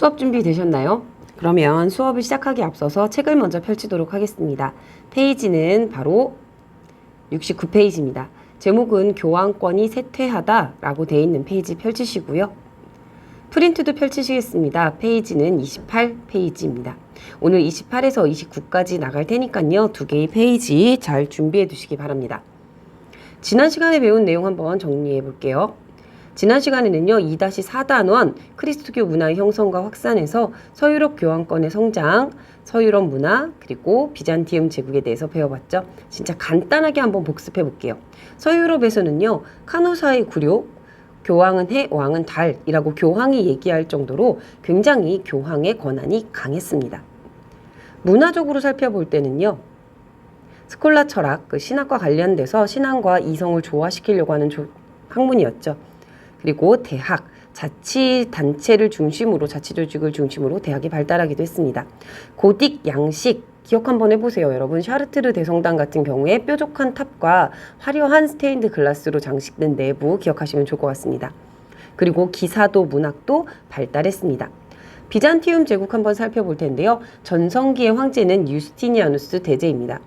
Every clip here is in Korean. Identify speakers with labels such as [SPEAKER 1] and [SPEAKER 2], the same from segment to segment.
[SPEAKER 1] 수업 준비되셨나요? 그러면 수업을 시작하기 앞서서 책을 먼저 펼치도록 하겠습니다. 페이지는 바로 69페이지입니다. 제목은 교환권이 쇠퇴하다 라고 되어 있는 페이지 펼치시고요. 프린트도 펼치시겠습니다. 페이지는 28페이지입니다. 오늘 28에서 29까지 나갈 테니까요. 두 개의 페이지 잘 준비해 두시기 바랍니다. 지난 시간에 배운 내용 한번 정리해 볼게요. 지난 시간에는요, 2-4단원 그리스도교 문화의 형성과 확산에서 서유럽 교환권의 성장, 서유럽 문화, 그리고 비잔티움 제국에 대해서 배워봤죠. 진짜 간단하게 한번 복습해 볼게요. 서유럽에서는요, 카노사의 굴욕, 교황은 해, 왕은 달이라고 교황이 얘기할 정도로 굉장히 교황의 권한이 강했습니다. 문화적으로 살펴볼 때는요, 스콜라 철학, 신학과 관련돼서 신앙과 이성을 조화시키려고 하는 학문이었죠. 그리고 대학, 자치단체를 중심으로, 자치조직을 중심으로 대학이 발달하기도 했습니다. 고딕 양식, 기억 한번 해보세요. 여러분, 샤르트르 대성당 같은 경우에 뾰족한 탑과 화려한 스테인드 글라스로 장식된 내부 기억하시면 좋을 것 같습니다. 그리고 기사도 문학도 발달했습니다. 비잔티움 제국 한번 살펴볼 텐데요. 전성기의 황제는 유스티니아누스 대제입니다.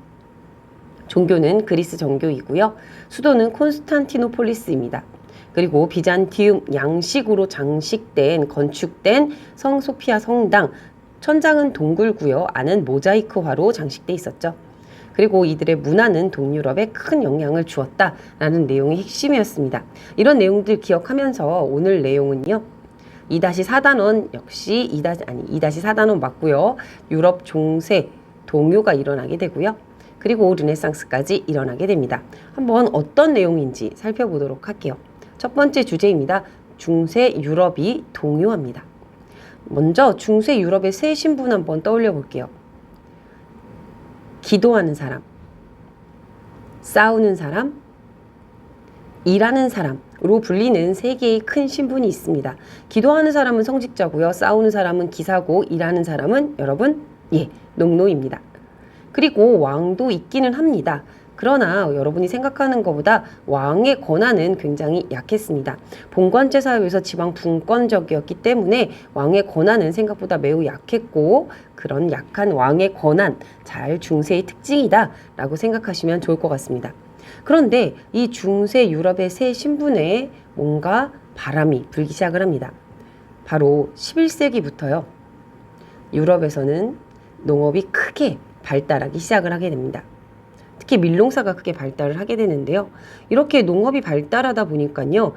[SPEAKER 1] 종교는 그리스 정교이고요. 수도는 콘스탄티노폴리스입니다. 그리고 비잔티움 양식으로 장식된, 건축된 성 소피아 성당, 천장은 동굴고요. 안은 모자이크화로 장식돼 있었죠. 그리고 이들의 문화는 동유럽에 큰 영향을 주었다라는 내용이 핵심이었습니다. 이런 내용들 기억하면서 오늘 내용은요. 2-4단원 역시 2-4단원 맞고요. 유럽 종세, 동요가 일어나게 되고요. 그리고 르네상스까지 일어나게 됩니다. 한번 어떤 내용인지 살펴보도록 할게요. 첫 번째 주제입니다. 중세 유럽이 동요합니다. 먼저 중세 유럽의 세 신분 한번 떠올려 볼게요. 기도하는 사람, 싸우는 사람, 일하는 사람으로 불리는 세 개의 큰 신분이 있습니다. 기도하는 사람은 성직자고요. 싸우는 사람은 기사고, 일하는 사람은 여러분, 농노입니다. 그리고 왕도 있기는 합니다. 그러나 여러분이 생각하는 것보다 왕의 권한은 굉장히 약했습니다. 봉건제 사회에서 지방 분권적이었기 때문에 왕의 권한은 생각보다 매우 약했고, 그런 약한 왕의 권한, 잘 중세의 특징이다 라고 생각하시면 좋을 것 같습니다. 그런데 이 중세 유럽의 새 신분에 뭔가 바람이 불기 시작을 합니다. 바로 11세기부터요. 유럽에서는 농업이 크게 발달하기 시작을 하게 됩니다. 특히 밀농사가 크게 발달을 하게 되는데요. 이렇게 농업이 발달하다 보니까요.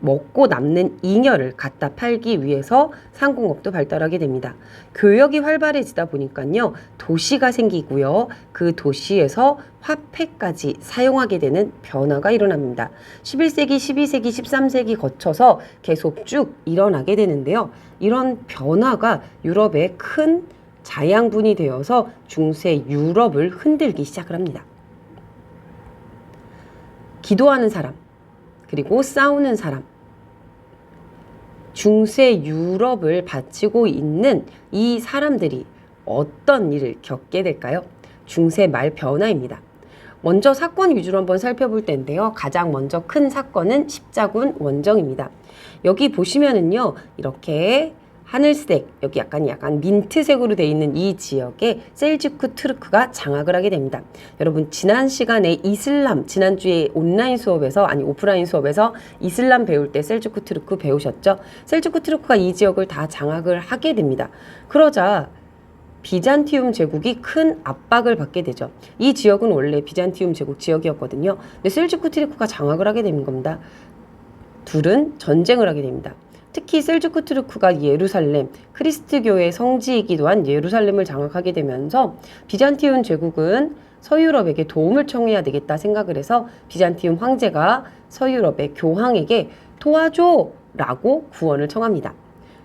[SPEAKER 1] 먹고 남는 잉여를 갖다 팔기 위해서 상공업도 발달하게 됩니다. 교역이 활발해지다 보니까요. 도시가 생기고요. 그 도시에서 화폐까지 사용하게 되는 변화가 일어납니다. 11세기, 12세기, 13세기 거쳐서 계속 쭉 일어나게 되는데요. 이런 변화가 유럽의 큰 자양분이 되어서 중세 유럽을 흔들기 시작을 합니다. 기도하는 사람, 그리고 싸우는 사람, 중세 유럽을 바치고 있는 이 사람들이 어떤 일을 겪게 될까요? 중세 말 변화입니다. 먼저 사건 위주로 한번 살펴볼 텐데요. 가장 먼저 큰 사건은 십자군 원정입니다. 여기 보시면은요, 이렇게 하늘색, 여기 약간 민트색으로 되어 있는 이 지역에 셀주크 투르크가 장악을 하게 됩니다. 여러분, 지난 시간에 지난주에 오프라인 수업에서 이슬람 배울 때 셀주크 투르크 배우셨죠? 셀주크 투르크가 이 지역을 다 장악을 하게 됩니다. 그러자 비잔티움 제국이 큰 압박을 받게 되죠. 이 지역은 원래 비잔티움 제국 지역이었거든요. 근데 셀주크 투르크가 장악을 하게 되는 겁니다. 둘은 전쟁을 하게 됩니다. 특히 셀주크 투르크가 예루살렘, 크리스트교의 성지이기도 한 예루살렘을 장악하게 되면서 비잔티움 제국은 서유럽에게 도움을 청해야 되겠다 생각을 해서 비잔티움 황제가 서유럽의 교황에게 도와줘! 라고 구원을 청합니다.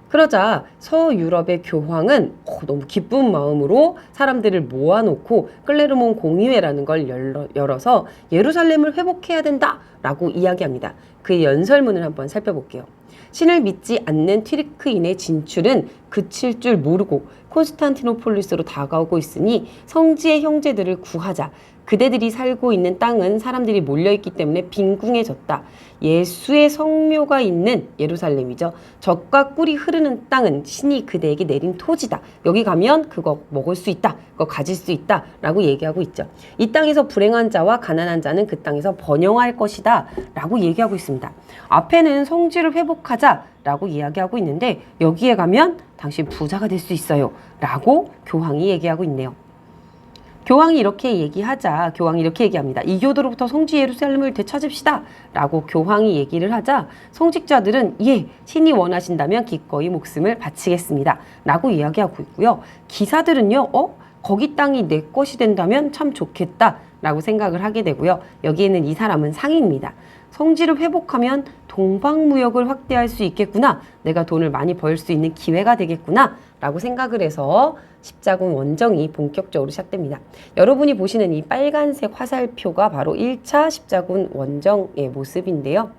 [SPEAKER 1] 그러자 서유럽의 교황은 너무 기쁜 마음으로 사람들을 모아놓고 클레르몬 공의회라는 걸 열어서 예루살렘을 회복해야 된다! 라고 이야기합니다. 그 연설문을 한번 살펴볼게요. 신을 믿지 않는 튀르크인의 진출은 그칠 줄 모르고 콘스탄티노폴리스로 다가오고 있으니 성지의 형제들을 구하자. 그대들이 살고 있는 땅은 사람들이 몰려있기 때문에 빈궁해졌다. 예수의 성묘가 있는 예루살렘이죠. 젖과 꿀이 흐르는 땅은 신이 그대에게 내린 토지다. 여기 가면 그거 먹을 수 있다. 그거 가질 수 있다. 라고 얘기하고 있죠. 이 땅에서 불행한 자와 가난한 자는 그 땅에서 번영할 것이다. 라고 얘기하고 있습니다. 앞에는 성지를 회복하자. 라고 이야기하고 있는데 여기에 가면 당신 부자가 될 수 있어요. 라고 교황이 얘기하고 있네요. 교황이 이렇게 얘기합니다. 이교도로부터 성지 예루살렘을 되찾읍시다. 라고 교황이 얘기를 하자 성직자들은 예, 신이 원하신다면 기꺼이 목숨을 바치겠습니다. 라고 이야기하고 있고요. 기사들은요, 거기 땅이 내 것이 된다면 참 좋겠다. 라고 생각을 하게 되고요. 여기에는 이 사람은 상인입니다. 성지를 회복하면 동방무역을 확대할 수 있겠구나. 내가 돈을 많이 벌 수 있는 기회가 되겠구나. 라고 생각을 해서 십자군 원정이 본격적으로 시작됩니다. 여러분이 보시는 이 빨간색 화살표가 바로 1차 십자군 원정의 모습인데요.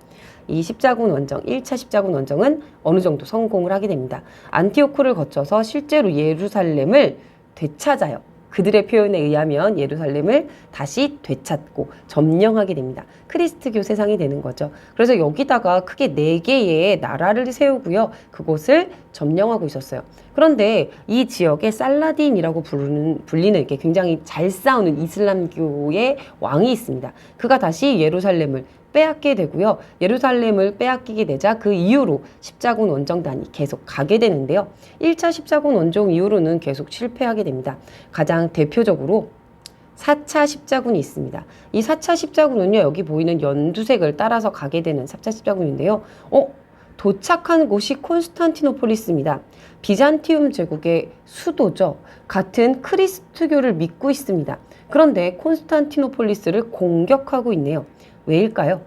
[SPEAKER 1] 이 십자군 원정, 1차 십자군 원정은 어느 정도 성공을 하게 됩니다. 안티오코를 거쳐서 실제로 예루살렘을 되찾아요. 그들의 표현에 의하면 예루살렘을 다시 되찾고 점령하게 됩니다. 크리스트교 세상이 되는 거죠. 그래서 여기다가 크게 4개의 나라를 세우고요. 그곳을 점령하고 있었어요. 그런데 이 지역에 살라딘이라고 불리는 이렇게 굉장히 잘 싸우는 이슬람교의 왕이 있습니다. 그가 다시 예루살렘을 빼앗게 되고요. 예루살렘을 빼앗기게 되자 그 이후로 십자군 원정단이 계속 가게 되는데요. 1차 십자군 원정 이후로는 계속 실패하게 됩니다. 가장 대표적으로 4차 십자군이 있습니다. 이 4차 십자군은요. 여기 보이는 연두색을 따라서 가게 되는 4차 십자군인데요. 도착한 곳이 콘스탄티노폴리스입니다. 비잔티움 제국의 수도죠. 같은 크리스트교를 믿고 있습니다. 그런데 콘스탄티노폴리스를 공격하고 있네요. 왜일까요?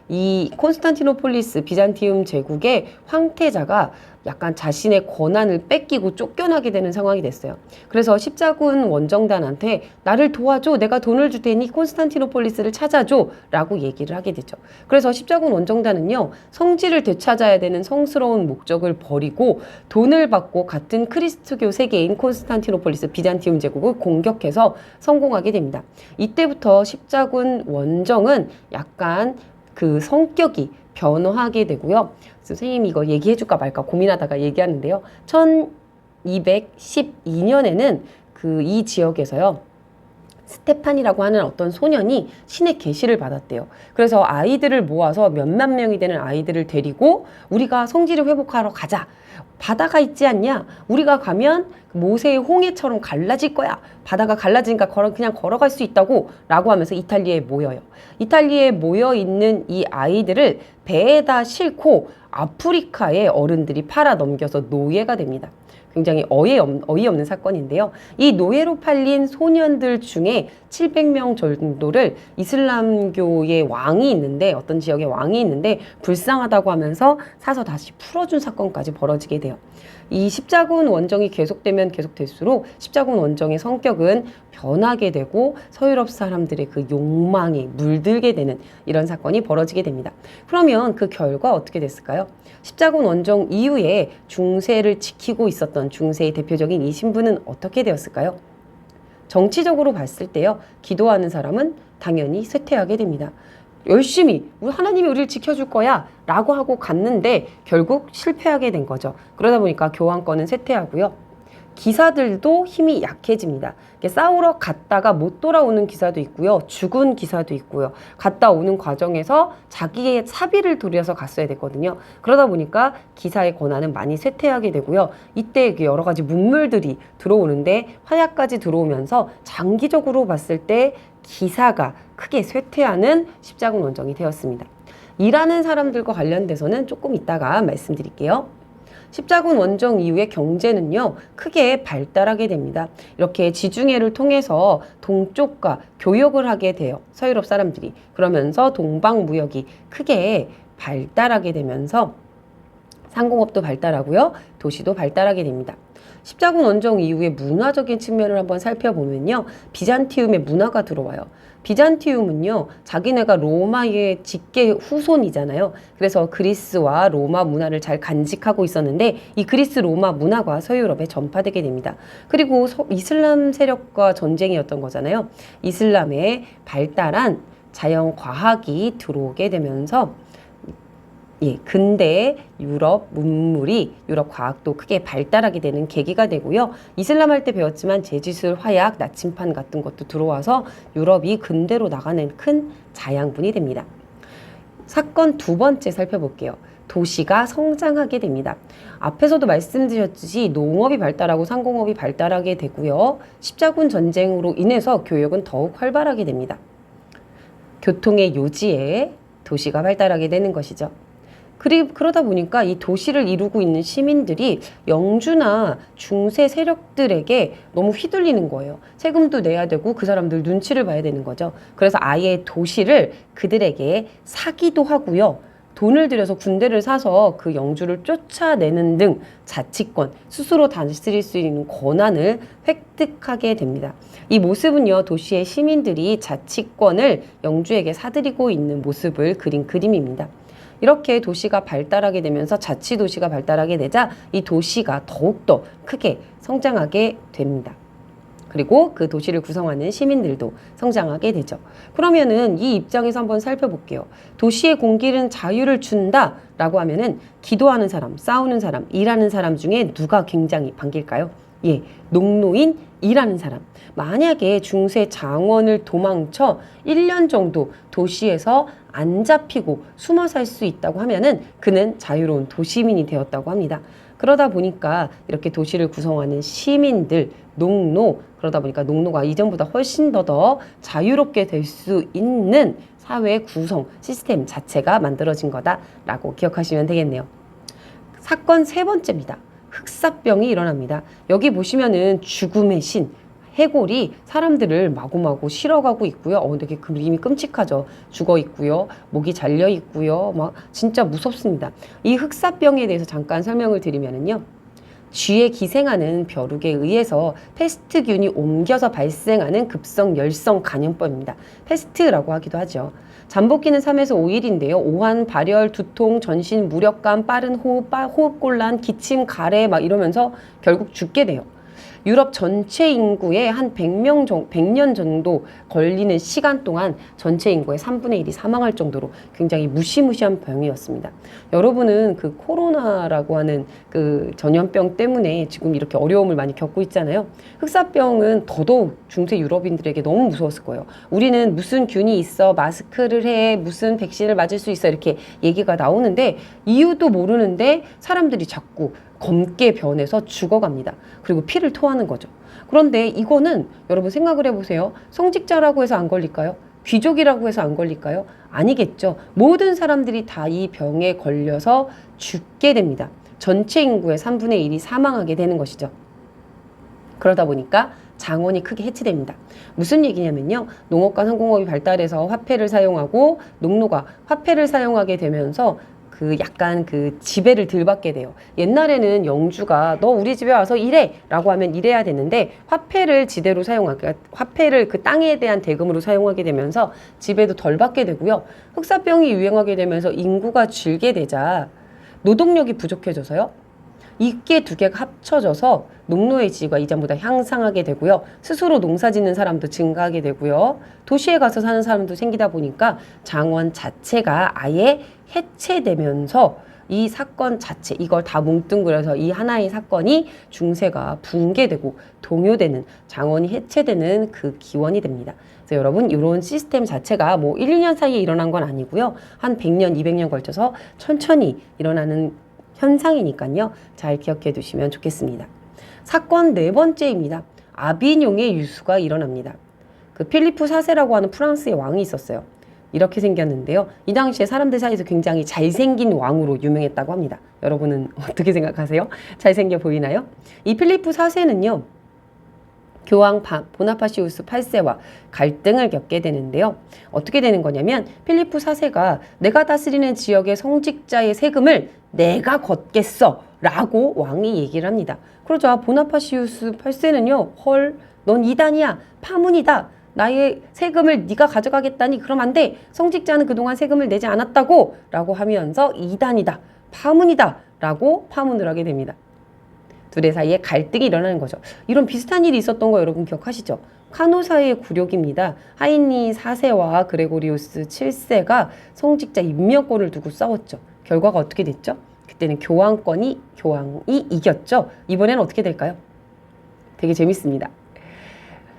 [SPEAKER 1] 이 콘스탄티노폴리스 비잔티움 제국의 황태자가 약간 자신의 권한을 뺏기고 쫓겨나게 되는 상황이 됐어요. 그래서 십자군 원정단한테 나를 도와줘, 내가 돈을 줄 테니 콘스탄티노폴리스를 찾아줘 라고 얘기를 하게 되죠. 그래서 십자군 원정단은요, 성지를 되찾아야 되는 성스러운 목적을 버리고 돈을 받고 같은 크리스트교 세계인 콘스탄티노폴리스 비잔티움 제국을 공격해서 성공하게 됩니다. 이때부터 십자군 원정은 약간 그 성격이 변화하게 되고요. 선생님이 이거 얘기해줄까 말까 고민하다가 얘기하는데요. 1212년에는 이 지역에서요. 스테판이라고 하는 어떤 소년이 신의 계시를 받았대요. 그래서 아이들을 모아서 몇만 명이 되는 아이들을 데리고 우리가 성지를 회복하러 가자. 바다가 있지 않냐? 우리가 가면 모세의 홍해처럼 갈라질 거야. 바다가 갈라지니까 그냥 걸어갈 수 있다고 라고 하면서 이탈리아에 모여요. 이탈리아에 모여있는 이 아이들을 배에다 싣고 아프리카에 어른들이 팔아 넘겨서 노예가 됩니다. 굉장히 어이없는 사건인데요. 이 노예로 팔린 소년들 중에 700명 정도를 이슬람교의 왕이 있는데, 어떤 지역의 왕이 있는데 불쌍하다고 하면서 사서 다시 풀어준 사건까지 벌어지게 돼요. 이 십자군 원정이 계속되면 계속될수록 십자군 원정의 성격은 변하게 되고 서유럽 사람들의 그 욕망에 물들게 되는 이런 사건이 벌어지게 됩니다. 그러면 그 결과 어떻게 됐을까요? 십자군 원정 이후에 중세를 지키고 있었던 중세의 대표적인 이 신부는 어떻게 되었을까요? 정치적으로 봤을 때요, 기도하는 사람은 당연히 쇠퇴하게 됩니다. 열심히 하나님이 우리를 지켜줄 거야 라고 하고 갔는데 결국 실패하게 된 거죠. 그러다 보니까 교황권은 쇠퇴하고요. 기사들도 힘이 약해집니다. 싸우러 갔다가 못 돌아오는 기사도 있고요. 죽은 기사도 있고요. 갔다 오는 과정에서 자기의 사비를 들여서 갔어야 되거든요. 그러다 보니까 기사의 권한은 많이 쇠퇴하게 되고요. 이때 여러 가지 문물들이 들어오는데 화약까지 들어오면서 장기적으로 봤을 때 기사가 크게 쇠퇴하는 십자군 원정이 되었습니다. 일하는 사람들과 관련돼서는 조금 이따가 말씀드릴게요. 십자군 원정 이후의 경제는요, 크게 발달하게 됩니다. 이렇게 지중해를 통해서 동쪽과 교역을 하게 돼요. 서유럽 사람들이. 그러면서 동방무역이 크게 발달하게 되면서 상공업도 발달하고요. 도시도 발달하게 됩니다. 십자군 원정 이후의 문화적인 측면을 한번 살펴보면요. 비잔티움의 문화가 들어와요. 비잔티움은요, 자기네가 로마의 직계 후손이잖아요. 그래서 그리스와 로마 문화를 잘 간직하고 있었는데 이 그리스 로마 문화가 서유럽에 전파되게 됩니다. 그리고 이슬람 세력과 전쟁이었던 거잖아요. 이슬람의 발달한 자연과학이 들어오게 되면서 근대 유럽 문물이 유럽 과학도 크게 발달하게 되는 계기가 되고요. 이슬람 할 때 배웠지만 재지술, 화약, 나침판 같은 것도 들어와서 유럽이 근대로 나가는 큰 자양분이 됩니다. 사건 두 번째 살펴볼게요. 도시가 성장하게 됩니다. 앞에서도 말씀드렸듯이 농업이 발달하고 상공업이 발달하게 되고요. 십자군 전쟁으로 인해서 교역은 더욱 활발하게 됩니다. 교통의 요지에 도시가 발달하게 되는 것이죠. 그러다 보니까 이 도시를 이루고 있는 시민들이 영주나 중세 세력들에게 너무 휘둘리는 거예요. 세금도 내야 되고 그 사람들 눈치를 봐야 되는 거죠. 그래서 아예 도시를 그들에게 사기도 하고요. 돈을 들여서 군대를 사서 그 영주를 쫓아내는 등 자치권, 스스로 다스릴 수 있는 권한을 획득하게 됩니다. 이 모습은요, 도시의 시민들이 자치권을 영주에게 사들이고 있는 모습을 그린 그림입니다. 이렇게 도시가 발달하게 되면서 자치도시가 발달하게 되자 이 도시가 더욱더 크게 성장하게 됩니다. 그리고 그 도시를 구성하는 시민들도 성장하게 되죠. 그러면은 이 입장에서 한번 살펴볼게요. 도시의 공기는 자유를 준다라고 하면은 기도하는 사람, 싸우는 사람, 일하는 사람 중에 누가 굉장히 반길까요? 농노인, 일하는 사람. 만약에 중세 장원을 도망쳐 1년 정도 도시에서 안 잡히고 숨어 살 수 있다고 하면은 그는 자유로운 도시민이 되었다고 합니다. 그러다 보니까 이렇게 도시를 구성하는 시민들, 농노, 그러다 보니까 농노가 이전보다 훨씬 더 자유롭게 될 수 있는 사회 구성 시스템 자체가 만들어진 거다라고 기억하시면 되겠네요. 사건 세 번째입니다. 흑사병이 일어납니다. 여기 보시면은 죽음의 신, 해골이 사람들을 마구마구 실어가고 있고요. 되게 그림이 끔찍하죠. 죽어 있고요. 목이 잘려 있고요. 막 진짜 무섭습니다. 이 흑사병에 대해서 잠깐 설명을 드리면은요. 쥐에 기생하는 벼룩에 의해서 패스트균이 옮겨서 발생하는 급성 열성 감염병입니다. 패스트라고 하기도 하죠. 잠복기는 3에서 5일인데요. 오한, 발열, 두통, 전신 무력감, 빠른 호흡, 호흡곤란, 기침, 가래 막 이러면서 결국 죽게 돼요. 유럽 전체 인구의 한 100년 정도 걸리는 시간 동안 전체 인구의 3분의 1이 사망할 정도로 굉장히 무시무시한 병이었습니다. 여러분은 그 코로나라고 하는 그 전염병 때문에 지금 이렇게 어려움을 많이 겪고 있잖아요. 흑사병은 더더욱 중세 유럽인들에게 너무 무서웠을 거예요. 우리는 무슨 균이 있어, 마스크를 해, 무슨 백신을 맞을 수 있어 이렇게 얘기가 나오는데 이유도 모르는데 사람들이 자꾸 검게 변해서 죽어갑니다. 그리고 피를 토하는 거죠. 그런데 이거는 여러분 생각을 해보세요. 성직자라고 해서 안 걸릴까요? 귀족이라고 해서 안 걸릴까요? 아니겠죠. 모든 사람들이 다 이 병에 걸려서 죽게 됩니다. 전체 인구의 3분의 1이 사망하게 되는 것이죠. 그러다 보니까 장원이 크게 해치됩니다. 무슨 얘기냐면요. 농업과 상공업이 발달해서 화폐를 사용하고 농노가 화폐를 사용하게 되면서 그 약간 그 지배를 덜 받게 돼요. 옛날에는 영주가 너 우리 집에 와서 일해 라고 하면 일해야 되는데 화폐를 지대로 사용하게, 화폐를 그 땅에 대한 대금으로 사용하게 되면서 지배도 덜 받게 되고요. 흑사병이 유행하게 되면서 인구가 줄게 되자 노동력이 부족해져서요. 이게 두 개가 합쳐져서 농노의 지위가 이전보다 향상하게 되고요. 스스로 농사 짓는 사람도 증가하게 되고요. 도시에 가서 사는 사람도 생기다 보니까 장원 자체가 아예 해체되면서 이 사건 자체, 이걸 다 뭉뚱그려서 이 하나의 사건이 중세가 붕괴되고 동요되는, 장원이 해체되는 그 기원이 됩니다. 그래서 여러분 이런 시스템 자체가 뭐 1, 2년 사이에 일어난 건 아니고요. 한 100년, 200년 걸쳐서 천천히 일어나는 현상이니까요. 잘 기억해 두시면 좋겠습니다. 사건 네 번째입니다. 아비뇽의 유수가 일어납니다. 그 필리프 4세라고 하는 프랑스의 왕이 있었어요. 이렇게 생겼는데요. 이 당시에 사람들 사이에서 굉장히 잘생긴 왕으로 유명했다고 합니다. 여러분은 어떻게 생각하세요? 잘생겨 보이나요? 이 필리프 4세는요. 교황 보나파시우스 8세와 갈등을 겪게 되는데요. 어떻게 되는 거냐면 필리프 4세가 내가 다스리는 지역의 성직자의 세금을 내가 걷겠어 라고 왕이 얘기를 합니다. 그러자 보나파시우스 8세는요. 헐, 넌 이단이야, 파문이다 나의 세금을 네가 가져가겠다니 그럼 안 돼. 성직자는 그동안 세금을 내지 않았다고 라고 하면서 이단이다, 파문이다 라고 파문을 하게 됩니다. 둘의 사이에 갈등이 일어나는 거죠. 이런 비슷한 일이 있었던 거 여러분 기억하시죠? 카노사의 굴욕입니다. 하이니 4세와 그레고리우스 7세가 성직자 임명권을 두고 싸웠죠. 결과가 어떻게 됐죠? 그때는 교황이 이겼죠. 이번에는 어떻게 될까요? 되게 재밌습니다.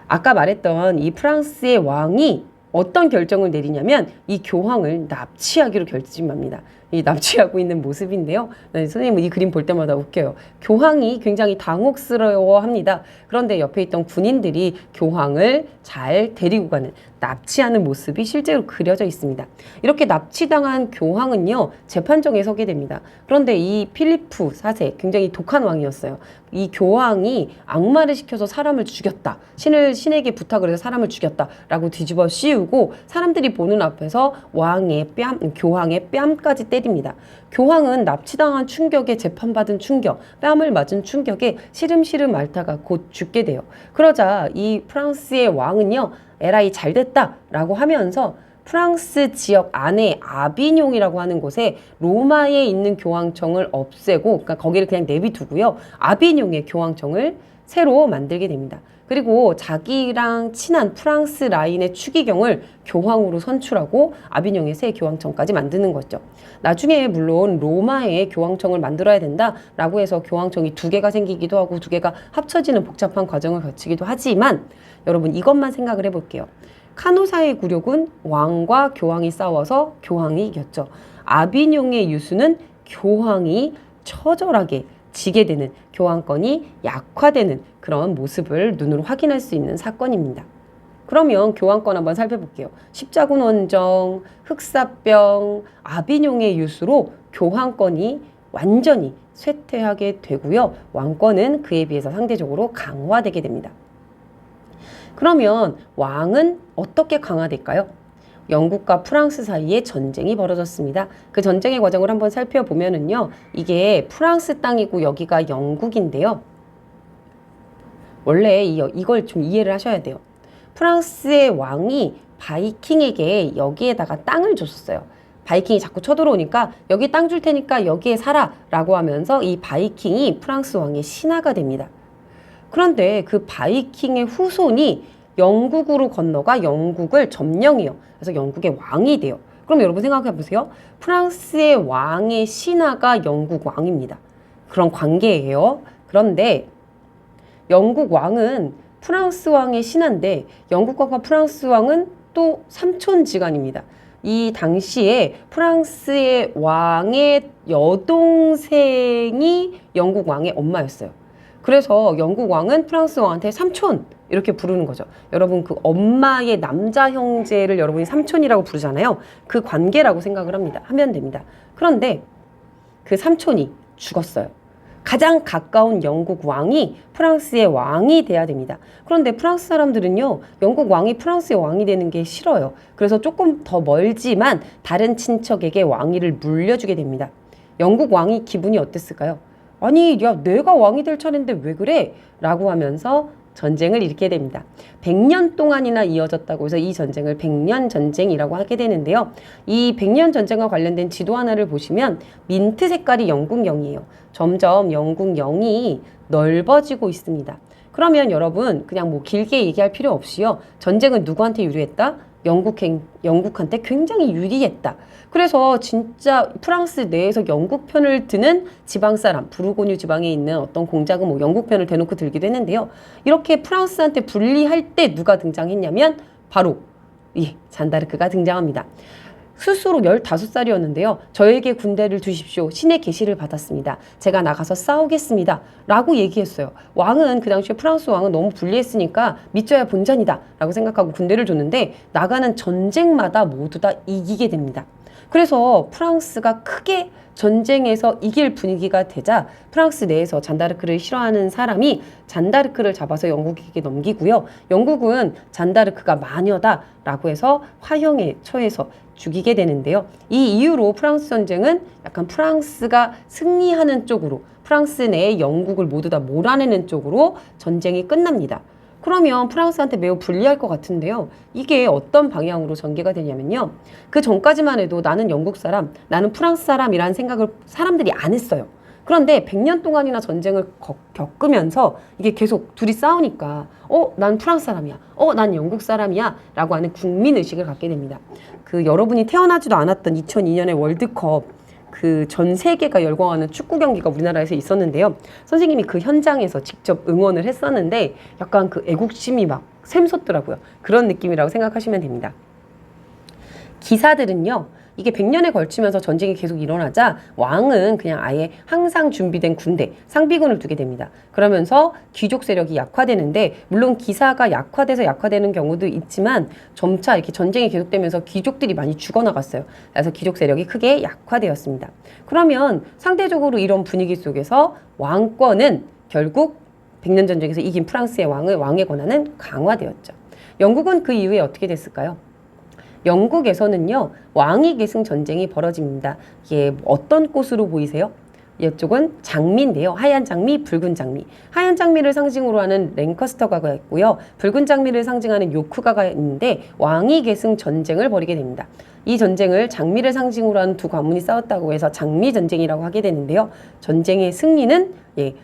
[SPEAKER 1] 아까 말했던 이 프랑스의 왕이 어떤 결정을 내리냐면 이 교황을 납치하기로 결심합니다. 이 납치하고 있는 모습인데요. 선생님은 이 그림 볼 때마다 웃겨요. 교황이 굉장히 당혹스러워합니다. 그런데 옆에 있던 군인들이 교황을 잘 데리고 가는, 납치하는 모습이 실제로 그려져 있습니다. 이렇게 납치당한 교황은요, 재판정에 서게 됩니다. 그런데 이 필리프 4세, 굉장히 독한 왕이었어요. 이 교황이 악마를 시켜서 사람을 죽였다. 신에게 부탁을 해서 사람을 죽였다. 라고 뒤집어 씌우고 사람들이 보는 앞에서 교황의 뺨까지 때립니다. 교황은 납치당한 충격에, 재판받은 충격, 뺨을 맞은 충격에 시름시름 앓다가 곧 죽게 돼요. 그러자 이 프랑스의 왕은요, 에라이 잘됐다 라고 하면서 프랑스 지역 안에 아비뇽이라고 하는 곳에 로마에 있는 교황청을 없애고, 그러니까 거기를 그냥 내비두고요, 아비뇽의 교황청을 새로 만들게 됩니다. 그리고 자기랑 친한 프랑스 라인의 추기경을 교황으로 선출하고 아비뇽의 새 교황청까지 만드는 거죠. 나중에 물론 로마에 교황청을 만들어야 된다라고 해서 교황청이 2개가 생기기도 하고 2개가 합쳐지는 복잡한 과정을 거치기도 하지만 여러분 이것만 생각을 해볼게요. 카노사의 굴욕은 왕과 교황이 싸워서 교황이 이겼죠. 아비뇽의 유수는 교황이 처절하게 지게 되는, 교황권이 약화되는 그런 모습을 눈으로 확인할 수 있는 사건입니다. 그러면 교황권 한번 살펴볼게요. 십자군 원정, 흑사병, 아비뇽의 유수로 교황권이 완전히 쇠퇴하게 되고요. 왕권은 그에 비해서 상대적으로 강화되게 됩니다. 그러면 왕은 어떻게 강화될까요? 영국과 프랑스 사이에 전쟁이 벌어졌습니다. 그 전쟁의 과정을 한번 살펴보면은요, 이게 프랑스 땅이고 여기가 영국인데요. 원래 이걸 좀 이해를 하셔야 돼요. 프랑스의 왕이 바이킹에게 여기에다가 땅을 줬었어요. 바이킹이 자꾸 쳐들어오니까 여기 땅 줄 테니까 여기에 살아 라고 하면서 이 바이킹이 프랑스 왕의 신하가 됩니다. 그런데 그 바이킹의 후손이 영국으로 건너가 영국을 점령해요. 그래서 영국의 왕이 돼요. 그럼 여러분 생각해 보세요. 프랑스의 왕의 신하가 영국 왕입니다. 그런 관계예요. 그런데 영국 왕은 프랑스 왕의 신하인데 영국 왕과 프랑스 왕은 또 삼촌지간입니다. 이 당시에 프랑스의 왕의 여동생이 영국 왕의 엄마였어요. 그래서 영국 왕은 프랑스 왕한테 삼촌 이렇게 부르는 거죠. 여러분 그 엄마의 남자 형제를 여러분이 삼촌이라고 부르잖아요. 그 관계라고 생각을 하면 됩니다. 그런데 그 삼촌이 죽었어요. 가장 가까운 영국 왕이 프랑스의 왕이 돼야 됩니다. 그런데 프랑스 사람들은요, 영국 왕이 프랑스의 왕이 되는 게 싫어요. 그래서 조금 더 멀지만 다른 친척에게 왕위를 물려주게 됩니다. 영국 왕이 기분이 어땠을까요? 아니, 야, 내가 왕이 될 차례인데 왜 그래? 라고 하면서 전쟁을 일으키게 됩니다. 100년 동안이나 이어졌다고 해서 이 전쟁을 100년 전쟁이라고 하게 되는데요. 이 100년 전쟁과 관련된 지도 하나를 보시면 민트 색깔이 영국령이에요. 점점 영국령이 넓어지고 있습니다. 그러면 여러분 그냥 뭐 길게 얘기할 필요 없이요. 전쟁은 누구한테 유리했다? 영국한테 굉장히 유리했다. 그래서 진짜 프랑스 내에서 영국 편을 드는 지방 사람, 부르고뉴 지방에 있는 어떤 공작은 뭐 영국 편을 대놓고 들기도 했는데요. 이렇게 프랑스한테 불리할 때 누가 등장했냐면 바로 이 잔다르크가 등장합니다. 스스로 15살이었는데요. 저에게 군대를 두십시오. 신의 계시를 받았습니다. 제가 나가서 싸우겠습니다. 라고 얘기했어요. 왕은 그 당시에 프랑스 왕은 너무 불리했으니까 믿져야 본전이다 라고 생각하고 군대를 줬는데 나가는 전쟁마다 모두 다 이기게 됩니다. 그래서 프랑스가 크게 전쟁에서 이길 분위기가 되자 프랑스 내에서 잔다르크를 싫어하는 사람이 잔다르크를 잡아서 영국에게 넘기고요. 영국은 잔다르크가 마녀다라고 해서 화형에 처해서 죽이게 되는데요. 이 이후로 프랑스 전쟁은 약간 프랑스가 승리하는 쪽으로, 프랑스 내에 영국을 모두 다 몰아내는 쪽으로 전쟁이 끝납니다. 그러면 프랑스한테 매우 불리할 것 같은데요. 이게 어떤 방향으로 전개가 되냐면요. 그 전까지만 해도 나는 영국 사람, 나는 프랑스 사람이라는 생각을 사람들이 안 했어요. 그런데 100년 동안이나 전쟁을 겪으면서 이게 계속 둘이 싸우니까 난 프랑스 사람이야. 난 영국 사람이야. 라고 하는 국민의식을 갖게 됩니다. 그 여러분이 태어나지도 않았던 2002년의 월드컵 그 전 세계가 열광하는 축구 경기가 우리나라에서 있었는데요. 선생님이 그 현장에서 직접 응원을 했었는데 약간 그 애국심이 막 샘솟더라고요. 그런 느낌이라고 생각하시면 됩니다. 기사들은요. 이게 100년에 걸치면서 전쟁이 계속 일어나자 왕은 그냥 아예 항상 준비된 군대, 상비군을 두게 됩니다. 그러면서 귀족 세력이 약화되는데 물론 기사가 약화돼서 약화되는 경우도 있지만 점차 이렇게 전쟁이 계속되면서 귀족들이 많이 죽어나갔어요. 그래서 귀족 세력이 크게 약화되었습니다. 그러면 상대적으로 이런 분위기 속에서 왕권은 결국 100년 전쟁에서 이긴 프랑스의 왕의 권한은 강화되었죠. 영국은 그 이후에 어떻게 됐을까요? 영국에서는요, 왕위 계승 전쟁이 벌어집니다. 이게 어떤 꽃으로 보이세요? 이쪽은 장미인데요. 하얀 장미, 붉은 장미. 하얀 장미를 상징으로 하는 랭커스터가가 있고요. 붉은 장미를 상징하는 요크가가 있는데 왕위 계승 전쟁을 벌이게 됩니다. 이 전쟁을 장미를 상징으로 하는 두 가문이 싸웠다고 해서 장미 전쟁이라고 하게 되는데요. 전쟁의 승리는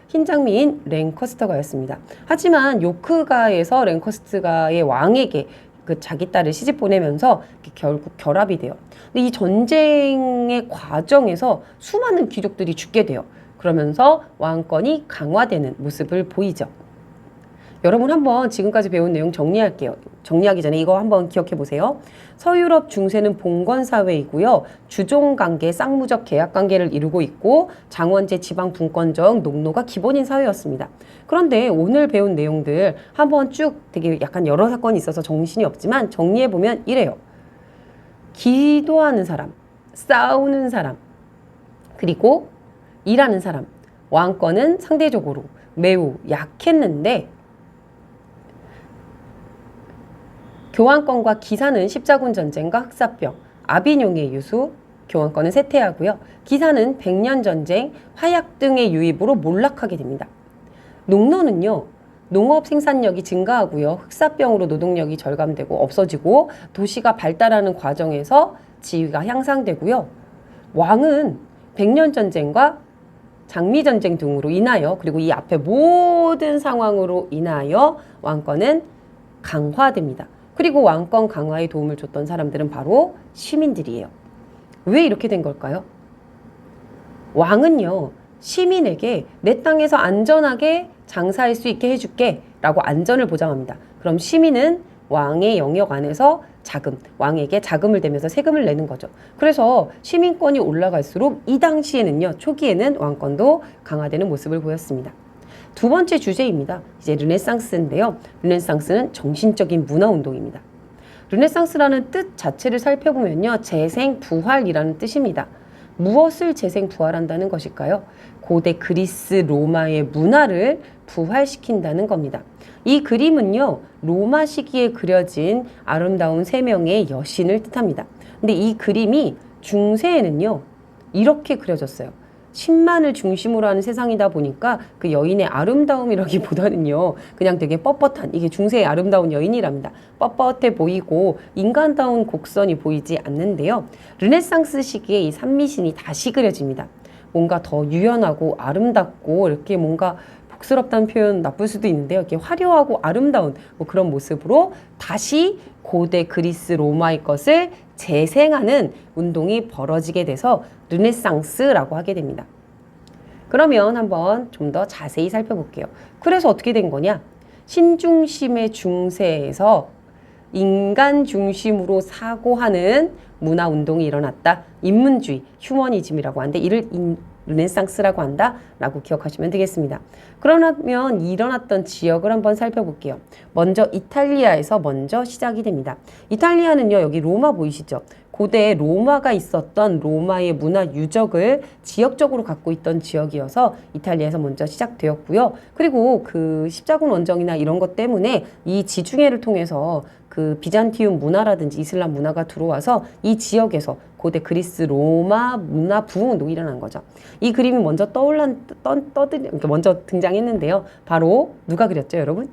[SPEAKER 1] 흰 장미인 랭커스터가였습니다. 하지만 요크가에서 랭커스터가의 왕에게 그 자기 딸을 시집 보내면서 결국 결합이 돼요. 근데 이 전쟁의 과정에서 수많은 귀족들이 죽게 돼요. 그러면서 왕권이 강화되는 모습을 보이죠. 여러분 한번 지금까지 배운 내용 정리할게요. 정리하기 전에 이거 한번 기억해 보세요. 서유럽 중세는 봉건사회이고요. 주종관계, 쌍무적 계약관계를 이루고 있고 장원제 지방 분권적 농노가 기본인 사회였습니다. 그런데 오늘 배운 내용들 한번 쭉 되게 약간 여러 사건이 있어서 정신이 없지만 정리해 보면 이래요. 기도하는 사람, 싸우는 사람, 그리고 일하는 사람, 왕권은 상대적으로 매우 약했는데 교환권과 기사는 십자군 전쟁과 흑사병, 아비뇽의 유수, 교환권은 쇠퇴하고요. 기사는 100년 전쟁, 화약 등의 유입으로 몰락하게 됩니다. 농노는요. 농업 생산력이 증가하고요. 흑사병으로 노동력이 절감되고 없어지고 도시가 발달하는 과정에서 지위가 향상되고요. 왕은 100년 전쟁과 장미전쟁 등으로 인하여 그리고 이 앞에 모든 상황으로 인하여 왕권은 강화됩니다. 그리고 왕권 강화에 도움을 줬던 사람들은 바로 시민들이에요. 왜 이렇게 된 걸까요? 왕은요, 시민에게 내 땅에서 안전하게 장사할 수 있게 해줄게 라고 안전을 보장합니다. 그럼 시민은 왕의 영역 안에서 왕에게 자금을 대면서 세금을 내는 거죠. 그래서 시민권이 올라갈수록 이 당시에는요, 초기에는 왕권도 강화되는 모습을 보였습니다. 두 번째 주제입니다. 이제 르네상스인데요. 르네상스는 정신적인 문화운동입니다. 르네상스라는 뜻 자체를 살펴보면요. 재생, 부활이라는 뜻입니다. 무엇을 재생, 부활한다는 것일까요? 고대 그리스, 로마의 문화를 부활시킨다는 겁니다. 이 그림은요. 로마 시기에 그려진 아름다운 세 명의 여신을 뜻합니다. 근데 이 그림이 중세에는요. 이렇게 그려졌어요. 신만을 중심으로 하는 세상이다 보니까 그 여인의 아름다움이라기보다는요. 그냥 되게 뻣뻣한 이게 중세의 아름다운 여인이랍니다. 뻣뻣해 보이고 인간다운 곡선이 보이지 않는데요. 르네상스 시기에 이 산미신이 다시 그려집니다. 뭔가 더 유연하고 아름답고 이렇게 뭔가 복스럽다는 표현 나쁠 수도 있는데요. 이렇게 화려하고 아름다운 뭐 그런 모습으로 다시 고대 그리스 로마의 것을 재생하는 운동이 벌어지게 돼서 르네상스라고 하게 됩니다. 그러면 한번 좀 더 자세히 살펴볼게요. 그래서 어떻게 된 거냐? 신중심의 중세에서 인간 중심으로 사고하는 문화운동이 일어났다. 인문주의, 휴머니즘이라고 하는데 이를 르네상스라고 한다라고 기억하시면 되겠습니다. 그러면 일어났던 지역을 한번 살펴볼게요. 먼저 이탈리아에서 먼저 시작이 됩니다. 이탈리아는요. 여기 로마 보이시죠? 고대 로마가 있었던 로마의 문화 유적을 지역적으로 갖고 있던 지역이어서 이탈리아에서 먼저 시작되었고요. 그리고 그 십자군 원정이나 이런 것 때문에 이 지중해를 통해서 그 비잔티움 문화라든지 이슬람 문화가 들어와서 이 지역에서 고대 그리스 로마 문화 부흥운동이 일어난 거죠. 이 그림이 먼저 먼저 등장했는데요. 바로 누가 그렸죠, 여러분?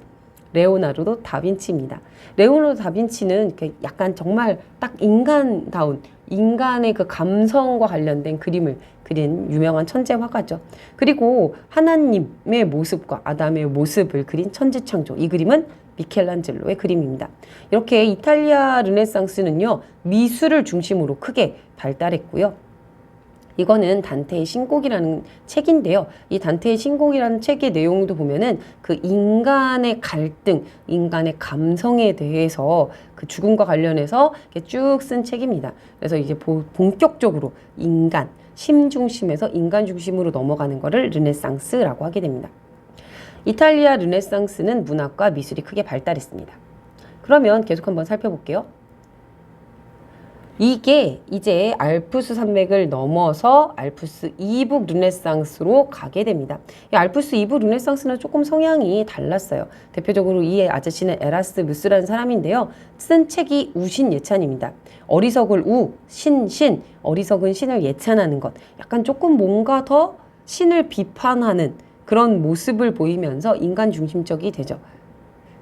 [SPEAKER 1] 레오나르도 다빈치입니다. 레오나르도 다빈치는 이렇게 약간 정말 딱 인간다운 인간의 그 감성과 관련된 그림을 그린 유명한 천재 화가죠. 그리고 하나님의 모습과 아담의 모습을 그린 천지창조. 이 그림은 미켈란젤로의 그림입니다. 이렇게 이탈리아 르네상스는요, 미술을 중심으로 크게 발달했고요. 이거는 단테의 신곡이라는 책인데요. 이 단테의 신곡이라는 책의 내용도 보면은 그 인간의 갈등, 인간의 감성에 대해서 그 죽음과 관련해서 쭉 쓴 책입니다. 그래서 이제 본격적으로 인간, 심 중심에서 인간 중심으로 넘어가는 거를 르네상스라고 하게 됩니다. 이탈리아 르네상스는 문학과 미술이 크게 발달했습니다. 그러면 계속 한번 살펴볼게요. 이게 이제 알프스 산맥을 넘어서 알프스 이북 르네상스로 가게 됩니다. 이 알프스 이북 르네상스는 조금 성향이 달랐어요. 대표적으로 이 아저씨는 에라스무스라는 사람인데요. 쓴 책이 우신예찬입니다. 어리석을 우, 신, 어리석은 신을 예찬하는 것. 약간 조금 뭔가 더 신을 비판하는 그런 모습을 보이면서 인간 중심적이 되죠.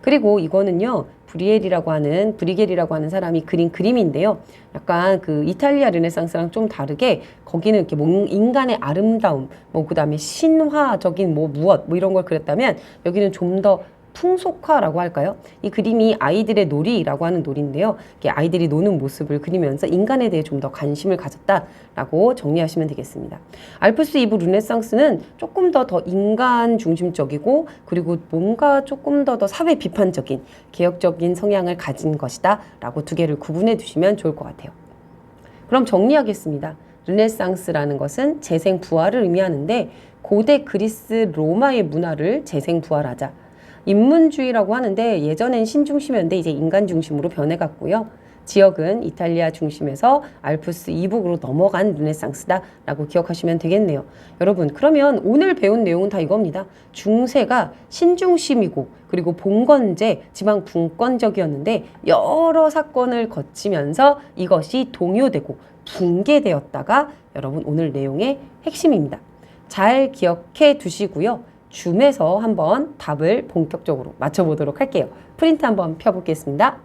[SPEAKER 1] 그리고 이거는요, 브리겔이라고 하는 사람이 그린 그림인데요. 약간 그 이탈리아 르네상스랑 좀 다르게 거기는 이렇게 인간의 아름다움, 그 다음에 신화적인 무엇, 이런 걸 그렸다면 여기는 좀 더 풍속화라고 할까요? 이 그림이 아이들의 놀이라고 하는 놀이인데요. 아이들이 노는 모습을 그리면서 인간에 대해 좀 더 관심을 가졌다라고 정리하시면 되겠습니다. 알프스 이브 르네상스는 조금 더 인간 중심적이고 그리고 뭔가 조금 더 사회 비판적인 개혁적인 성향을 가진 것이다 라고 두 개를 구분해 두시면 좋을 것 같아요. 그럼 정리하겠습니다. 르네상스라는 것은 재생부활을 의미하는데 고대 그리스 로마의 문화를 재생부활하자. 인문주의라고 하는데 예전엔 신중심이었는데 이제 인간 중심으로 변해갔고요. 지역은 이탈리아 중심에서 알프스 이북으로 넘어간 르네상스다라고 기억하시면 되겠네요. 여러분, 그러면 오늘 배운 내용은 다 이겁니다. 중세가 신중심이고 그리고 봉건제, 지방 분권적이었는데 여러 사건을 거치면서 이것이 동요되고 붕괴되었다가 여러분 오늘 내용의 핵심입니다. 잘 기억해 두시고요. 줌에서 한번 답을 본격적으로 맞춰보도록 할게요. 프린트 한번 펴보겠습니다.